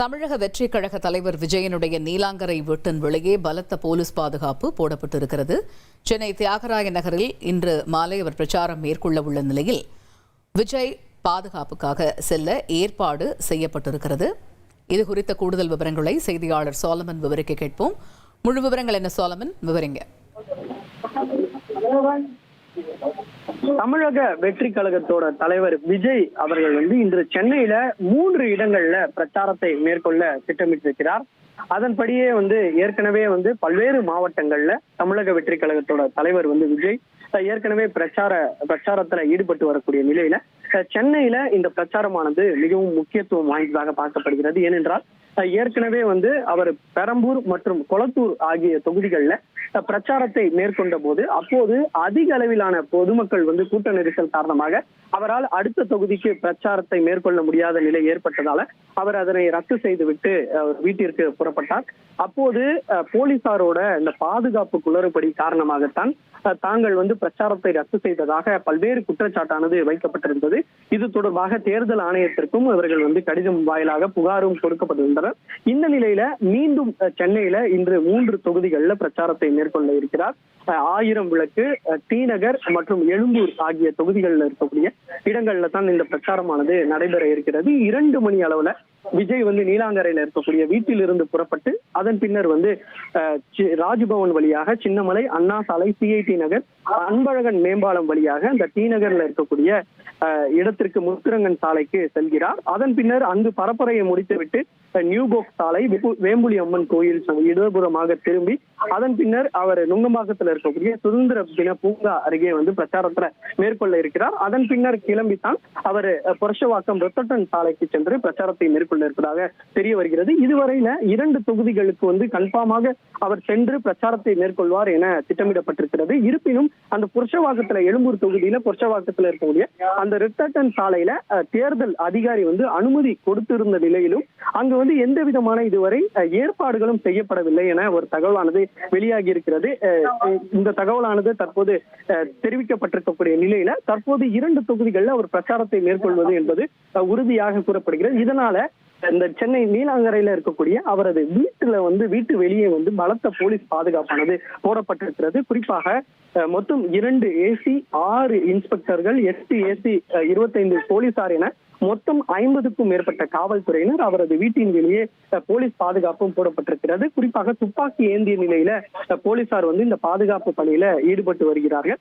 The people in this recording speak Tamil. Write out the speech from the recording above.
தமிழக வெற்றிக் கழக தலைவர் விஜயனுடைய நீலாங்கரை வீட்டின் வெளியே பலத்த போலீஸ் பாதுகாப்பு போடப்பட்டிருக்கிறது. சென்னை தியாகராய நகரில் இன்று மாலை அவர் பிரச்சாரம் மேற்கொள்ள உள்ள நிலையில் விஜய் பாதுகாப்புக்காக செல்ல ஏற்பாடு செய்யப்பட்டிருக்கிறது. இது குறித்த கூடுதல் விவரங்களை செய்தியாளர் சோலமன் விவரிக்க கேட்போம். முழு விவரங்கள் என்ன சோலமன், விவரிங்க. தமிழக வெற்றி கழகத்தோட தலைவர் விஜய் அவர்கள் இன்று சென்னையில 3 இடங்கள்ல பிரச்சாரத்தை மேற்கொள்ள திட்டமிட்டிருக்கிறார். அதன்படியே ஏற்கனவே பல்வேறு மாவட்டங்கள்ல தமிழக வெற்றி கழகத்தோட தலைவர் விஜய் ஏற்கனவே பிரச்சாரத்துல ஈடுபட்டு வரக்கூடிய நிலையில சென்னையில இந்த பிரச்சாரமானது மிகவும் முக்கியத்துவம் வாய்ந்ததாக பார்க்கப்படுகிறது. ஏனென்றால் ஏற்கனவே அவர் பெரம்பூர் மற்றும் கொளத்தூர் ஆகிய தொகுதிகள்ல பிரச்சாரத்தை மேற்கொண்ட போது அப்போது அதிக அளவிலான பொதுமக்கள் கூட்ட நெரிசல் காரணமாக அவரால் அடுத்த தொகுதிக்கு பிரச்சாரத்தை மேற்கொள்ள முடியாத நிலை ஏற்பட்டதால அவர் அதனை ரத்து செய்துவிட்டு வீட்டிற்கு புறப்பட்டார். அப்போது போலீசாரோட இந்த பாதுகாப்பு குளறுபடி காரணமாகத்தான் தாங்கள் பிரச்சாரத்தை ரத்து செய்ததாக பல்வேறு குற்றச்சாட்டானது வைக்கப்பட்டிருந்தது. இது தொடர்பாக தேர்தல் ஆணையத்திற்கும் இவர்கள் கடிதம் வாயிலாக புகாரும் கொடுக்கப்பட்டிருந்தனர். இந்த நிலையில மீண்டும் சென்னையில இன்று 3 தொகுதிகளில் பிரச்சாரத்தை மேற்கொள்ள இருக்கிறார். 1000 விளக்கு, டி நகர் மற்றும் எழும்பூர் ஆகிய தொகுதிகளில் இருக்கக்கூடிய இடங்கள்ல தான் இந்த பிரச்சாரமானது நடைபெற இருக்கிறது. 2 மணி அளவுல விஜய் நீலாங்கரையில இருக்கக்கூடிய வீட்டில் இருந்து புறப்பட்டு அதன் பின்னர் ராஜ்பவன் வழியாக சின்னமலை, அண்ணா சாலை, சிஐடி நகர், அன்பழகன் மேம்பாலம் வழியாக இந்த டி நகர்ல இருக்கக்கூடிய இடத்திற்கு முத்துரங்கன் சாலைக்கு செல்கிறார். அதன் பின்னர் அங்கு பரப்புரையை முடித்துவிட்டு நியூ போக் சாலை, வேம்புலி அம்மன் கோயில் இடதுபுறமாக திரும்பி அதன் பின்னர் அவர் நுங்கம்பாக்கத்தில் இருக்கக்கூடிய சுதந்திர தின பூங்கா அருகே பிரச்சாரத்துல மேற்கொள்ள இருக்கிறார். அதன் பின்னர் கிளம்பித்தான் அவர் புரஷவாக்கம் ரொத்தட்டன் சாலைக்கு சென்று பிரச்சாரத்தை மேற்கொள்ள இருப்பதாக தெரிய வருகிறது. இதுவரையில 2 தொகுதிகளுக்கு கன்ஃபார்மாக அவர் சென்று பிரச்சாரத்தை மேற்கொள்வார் என திட்டமிடப்பட்டிருக்கிறது. இருப்பினும் அந்த புரஷவாக்கத்துல எழும்பூர் தொகுதியில புரஷவாக்கத்துல இருக்கக்கூடிய அந்த ரொத்தட்டன் சாலையில தேர்தல் அதிகாரி அனுமதி கொடுத்திருந்த நிலையிலும் அங்கு எந்த விதமான இதுவரை ஏற்பாடுகளும் செய்யப்படவில்லை என ஒரு தகவலானது வெளியாகி இருக்கிறது. இந்த தகவலானது தற்போது தெரிவிக்கப்பட்டிருக்கக்கூடிய நிலையில தற்போது 2 தொகுதிகளில் அவர் பிரச்சாரத்தை மேற்கொள்வது என்பது உறுதியாக கூறப்படுகிறது. இதனால இந்த சென்னை நீலாங்கரையில இருக்கக்கூடிய அவரது வீட்டு வெளியே பலத்த போலீஸ் பாதுகாப்பானது போடப்பட்டிருக்கிறது. குறிப்பாக மொத்தம் 2 ஏசி, 6 இன்ஸ்பெக்டர்கள், 8 ஏசி, 25 போலீசார் என மொத்தம் 50க்கும் மேற்பட்ட காவல்துறையினர் அவரது வீட்டின் வெளியே போலீஸ் பாதுகாப்பும் போடப்பட்டிருக்கிறது. குறிப்பாக துப்பாக்கி ஏந்திய நிலையில போலீசார் இந்த பாதுகாப்பு பணியில ஈடுபட்டு வருகிறார்கள்.